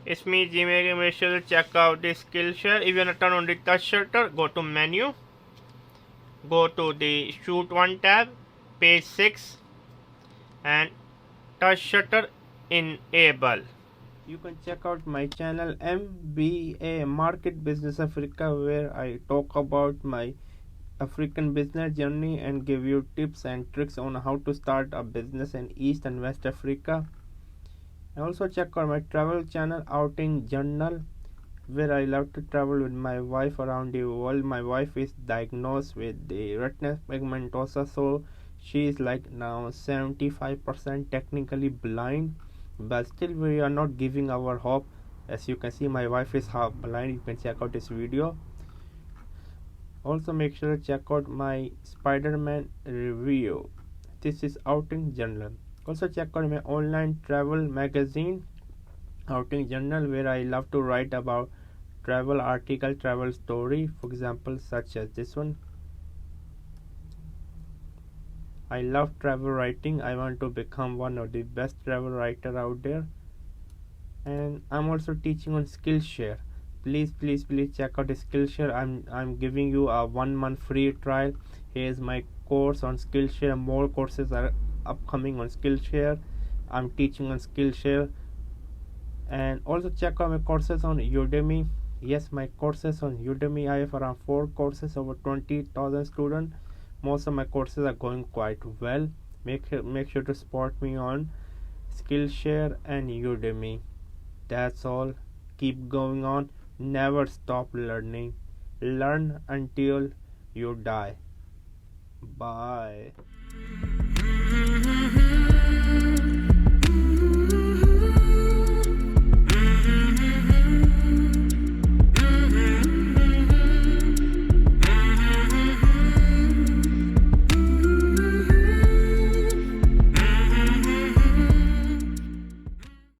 It's me, Gmail. Make sure to check out the Skillshare. If you want to turn on the touch shutter, go to Menu, go to the Shoot One tab, page 6, and touch shutter enable. You can check out my channel MBA Market Business Africa, where I talk about my African business journey and give you tips and tricks on how to start a business in East and West Africa. And also check out my travel channel Outing Journal, where I love to travel with my wife around the world. My wife is diagnosed with the retinal pigmentosa, so she is like now 75% technically blind, but still we are not giving our hope. As you can see, my wife is half blind. You can check out this video. Also make sure to check out my Spider-Man review. This is Outing Journal. Also check out my online travel magazine Outing Journal, where I love to write about travel article, travel story, for example such as this one. I love travel writing. I want to become one of the best travel writer out there. And I'm also teaching on Skillshare. Please check out Skillshare. I'm giving you a 1 month free trial. Here's my course on Skillshare. More courses are upcoming on Skillshare. I'm teaching on Skillshare. And also check out my courses on Udemy. Yes, my courses on Udemy, I have around 4 courses, over 20,000 students. Most of my courses are going quite well. Make sure to support me on Skillshare and Udemy. That's all. Keep going on. Never stop learning. Learn until you die. Bye.